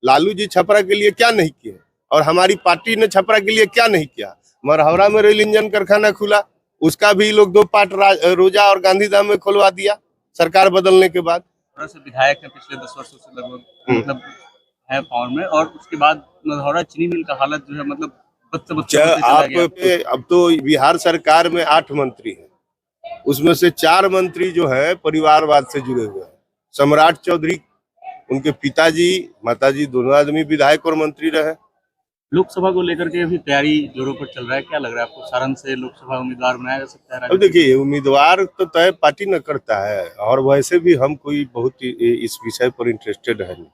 लालू जी छपरा के लिए क्या नहीं किए और हमारी पार्टी ने छपरा के लिए क्या नहीं किया। मरहौरा में रेल इंजन कारखाना खुला, उसका भी लोग 2 पार्ट रोजा और गांधीधाम में खुलवा दिया सरकार बदलने के बाद। से विधायक है पिछले 10 वर्षों से लगभग, मतलब है पावर में, और उसके बाद मरहौरा चीनी मिल का हालत जो है मतलब अब तो बिहार सरकार में 8 मंत्री हैं, उसमें से 4 मंत्री जो है परिवारवाद से जुड़े हुए हैं। सम्राट चौधरी, उनके पिताजी माताजी दोनों आदमी विधायक और मंत्री रहे। लोकसभा को लेकर के अभी तैयारी जोरों पर चल रहा है, क्या लग रहा है आपको? सारण से लोकसभा उम्मीदवार बनाया जा सकता है? अब देखिए, उम्मीदवार तो तय पार्टी न करता है और वैसे भी हम कोई बहुत इस विषय पर इंटरेस्टेड है नहीं,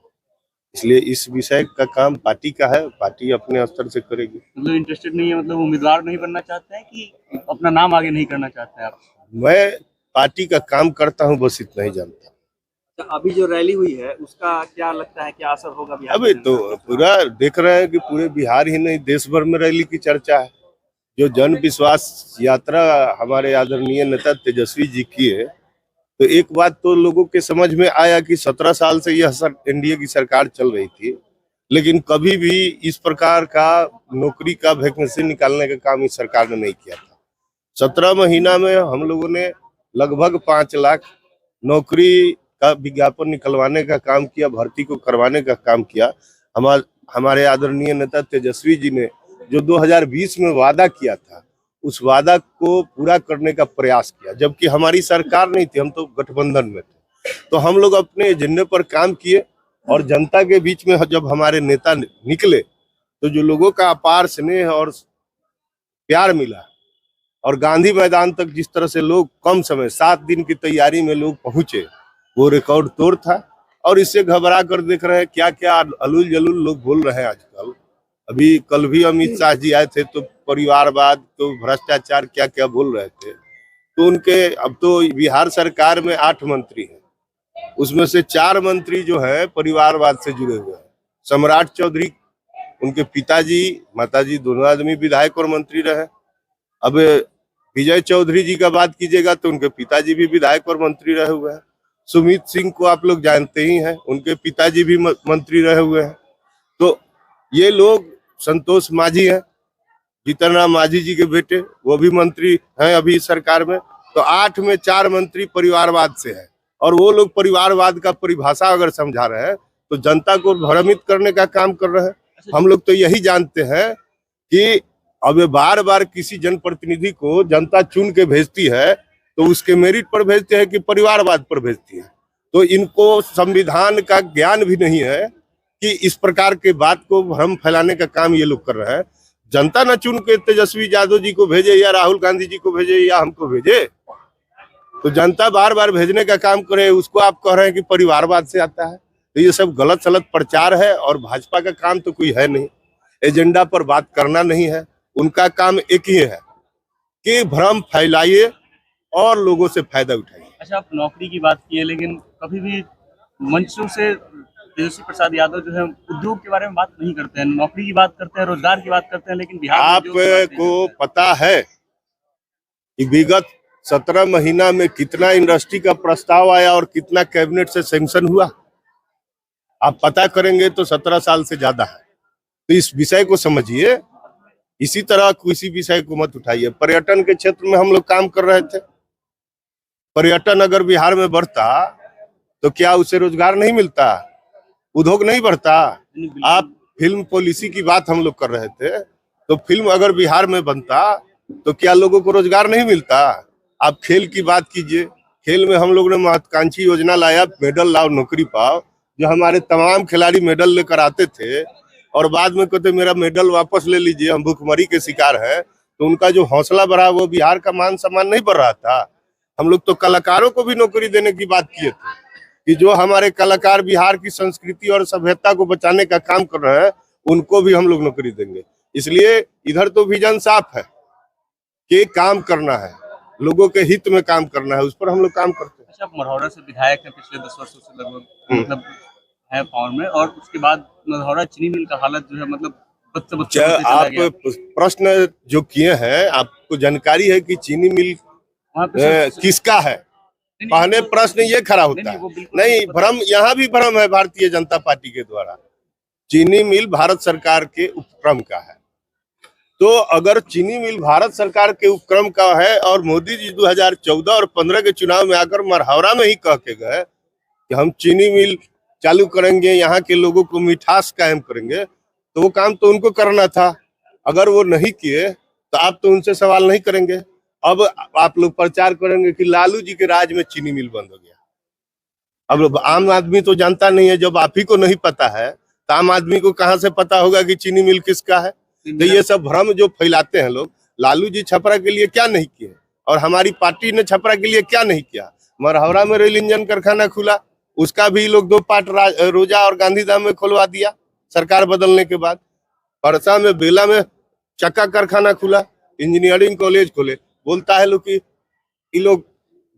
इसलिए इस विषय का काम पार्टी का है, पार्टी अपने स्तर से करेगी। मतलब इंटरेस्टेड नहीं है, मतलब उम्मीदवार नहीं बनना चाहते हैं कि अपना नाम आगे नहीं करना चाहते हैं आप? मैं पार्टी का काम करता हूं, बस इतना ही जानता हूं। तो अभी जो रैली हुई है उसका क्या लगता है, क्या असर होगा बिहार अभी तो पूरा देख रहे हैं कि पूरे बिहार ही नहीं देश भर में रैली की चर्चा है। जो जन विश्वास यात्रा हमारे आदरणीय नेता तेजस्वी जी की है, तो एक बात तो लोगों के समझ में आया कि 17 साल से यह एनडीए की सरकार चल रही थी, लेकिन कभी भी इस प्रकार का नौकरी का वैकेंसी निकालने का काम इस सरकार ने नहीं किया था। 17 महीना में हम लोगों ने लगभग 5 लाख नौकरी का विज्ञापन निकलवाने का काम किया, भर्ती को करवाने का काम किया। हमारे आदरणीय नेता तेजस्वी जी ने जो 2020 में वादा किया था, उस वादा को पूरा करने का प्रयास किया, जबकि हमारी सरकार नहीं थी, हम तो गठबंधन में थे। तो हम लोग अपने एजेंडे पर काम किए और जनता के बीच में जब हमारे नेता निकले तो जो लोगों का अपार स्नेह और प्यार मिला और गांधी मैदान तक जिस तरह से लोग कम समय 7 दिन की तैयारी में लोग पहुंचे, वो रिकॉर्ड तोड़ था। और इससे घबरा कर देख रहे हैं क्या क्या अलूल जलूल लोग बोल रहे हैं आजकल। अभी कल भी अमित शाह जी आए थे तो परिवारवाद, तो भ्रष्टाचार क्या क्या बोल रहे थे। तो उनके अब तो बिहार सरकार में 8 मंत्री हैं, उसमें से 4 मंत्री जो है परिवारवाद से जुड़े हुए हैं। सम्राट चौधरी, उनके पिताजी माताजी दोनों आदमी विधायक और मंत्री रहे। अब विजय चौधरी जी का बात कीजिएगा तो उनके पिताजी भी विधायक और मंत्री रहे हुए हैं। सुमित सिंह को आप लोग जानते ही हैं, उनके पिताजी भी मंत्री रहे हुए हैं। तो ये लोग, संतोष माझी हैं, जीतन राम माझी जी के बेटे, वो भी मंत्री हैं अभी सरकार में। तो 8 में 4 मंत्री परिवारवाद से हैं और वो लोग परिवारवाद का परिभाषा अगर समझा रहे हैं तो जनता को भ्रमित करने का काम कर रहे हैं। हम लोग तो यही जानते हैं कि अब बार बार किसी जनप्रतिनिधि को जनता चुन के भेजती है तो उसके मेरिट पर भेजते हैं कि परिवारवाद पर भेजती है। तो इनको संविधान का ज्ञान भी नहीं है कि इस प्रकार के बात को भ्रम फैलाने का काम ये लोग कर रहे हैं। जनता न चुन के तेजस्वी यादव जी को भेजे या राहुल गांधी जी को भेजे या हमको भेजे, तो जनता बार बार भेजने का काम करे, उसको आप कह रहे हैं कि परिवारवाद से आता है। तो ये सब गलत सलत प्रचार है और भाजपा का काम तो कोई है नहीं, एजेंडा पर बात करना नहीं है। उनका काम एक ही है कि भ्रम फैलाइए और लोगों से फायदा उठाइए। अच्छा, आप नौकरी की बात की है, लेकिन कभी भी मंचों से तेजस्वी प्रसाद यादव जो है उद्योग के बारे में बात नहीं करते हैं, नौकरी की बात करते हैं, रोजगार की बात करते हैं, लेकिन बिहार आपको पता है कि विगत 17 महीना में कितना इंडस्ट्री का प्रस्ताव आया और कितना कैबिनेट से सैंक्शन हुआ? आप पता करेंगे तो 17 साल से ज्यादा है। तो इस विषय को समझिए, इसी तरह किसी विषय को मत उठाइए। पर्यटन के क्षेत्र में हम लोग काम कर रहे थे। पर्यटन अगर बिहार में बढ़ता तो क्या उससे रोजगार नहीं मिलता, उद्योग नहीं बढ़ता? आप फिल्म पॉलिसी की बात हम लोग कर रहे थे, तो फिल्म अगर बिहार में बनता तो क्या लोगों को रोजगार नहीं मिलता? आप खेल की बात कीजिए, खेल में हम लोग ने महत्वाकांक्षी योजना लाया, मेडल लाओ नौकरी पाओ, जो हमारे तमाम खिलाड़ी मेडल लेकर आते थे और बाद में कहते मेरा मेडल वापस ले लीजिए, हम भूखमरी के शिकार हैं। तो उनका जो हौसला बढ़ा, वो बिहार का मान सम्मान नहीं बढ़ रहा था। हम लोग तो कलाकारों को भी नौकरी देने की बात किए थे कि जो हमारे कलाकार बिहार की संस्कृति और सभ्यता को बचाने का काम कर रहे हैं, उनको भी हम लोग नौकरी देंगे। इसलिए इधर तो विजन साफ है कि काम करना है, लोगों के हित में काम करना है, उस पर हम लोग काम करते हैं। अच्छा, मरहौरा से विधायक है पिछले 10 वर्षों से लगभग, मतलब है पावर में, और उसके बाद मरहौरा चीनी मिल का हालत जो है मतलब आप प्रश्न जो किए हैं, आपको जानकारी है कि चीनी मिल किसका है? पहले प्रश्न ये खड़ा होता है। नहीं, भ्रम, यहाँ भी भ्रम है भारतीय जनता पार्टी के द्वारा चीनी मिल भारत सरकार के उपक्रम का है। तो अगर चीनी मिल भारत सरकार के उपक्रम का है और मोदी जी 2014 और 15 के चुनाव में आकर मरहौरा में ही कह के गए कि हम चीनी मिल चालू करेंगे, यहाँ के लोगों को मिठास कायम करेंगे, तो वो काम तो उनको करना था। अगर वो नहीं किए तो आप तो उनसे सवाल नहीं करेंगे। अब आप लोग प्रचार करेंगे कि लालू जी के राज में चीनी मिल बंद हो गया। अब आम आदमी तो जानता नहीं है, जब आप ही को नहीं पता है तो आम आदमी को कहाँ से पता होगा कि चीनी मिल किसका है। तो ये सब भ्रम जो फैलाते हैं लोग, लालू जी छपरा के लिए क्या नहीं किए और हमारी पार्टी ने छपरा के लिए क्या नहीं किया। मरहौरा में रेल इंजन कारखाना खुला, उसका भी लोग 2 पार्ट रोजा और गांधीधाम में खुलवा दिया सरकार बदलने के बाद। परसा में बेला में चक्का कारखाना खुला, इंजीनियरिंग कॉलेज खोले। बोलता है लोग कि ये लोग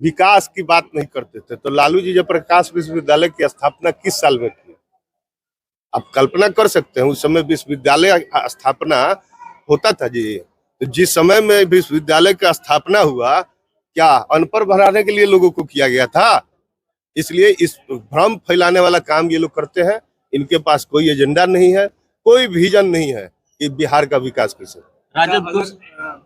विकास की बात नहीं करते थे। तो लालू जी जब प्रकाश विश्वविद्यालय की स्थापना किस साल में की, आप कल्पना कर सकते हैं। उस समय विश्वविद्यालय स्थापना होता था जी। तो जिस समय में विश्वविद्यालय का स्थापना हुआ, क्या अनपढ़ बढ़ाने के लिए लोगों को किया गया था? इसलिए इस भ्रम फैलाने वाला काम ये लोग करते हैं। इनके पास कोई एजेंडा नहीं है, कोई विजन नहीं है कि बिहार का विकास कैसे। राजद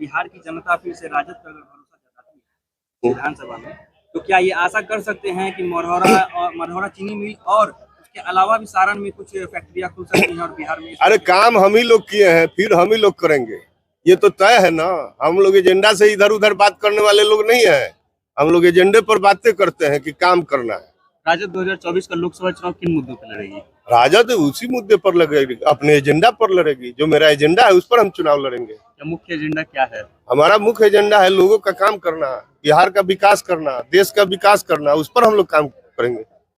बिहार की जनता फिर से राजद पर अगर भरोसा जताती है विधानसभा में, तो क्या ये आशा कर सकते हैं कि मरहौरा चीनी मिल और उसके अलावा भी सारण में कुछ फैक्ट्रियां खुल सकती हैं और बिहार में? अरे काम हम ही लोग किए हैं, फिर हम ही लोग करेंगे, ये तो तय है ना। हम लोग एजेंडा से इधर उधर बात करने वाले लोग नहीं है। हम लोग एजेंडे पर बातें करते हैं कि काम करना है। राजद 2024 का लोकसभा चुनाव किन मुद्दों पर लड़ेगी? राजद उसी मुद्दे पर लड़ेगी, अपने एजेंडा पर लड़ेगी। जो मेरा एजेंडा है उस पर हम चुनाव लड़ेंगे। क्या मुख्य एजेंडा क्या है? हमारा मुख्य एजेंडा है लोगों का काम करना, बिहार का विकास करना, देश का विकास करना। उस पर हम लोग काम करेंगे।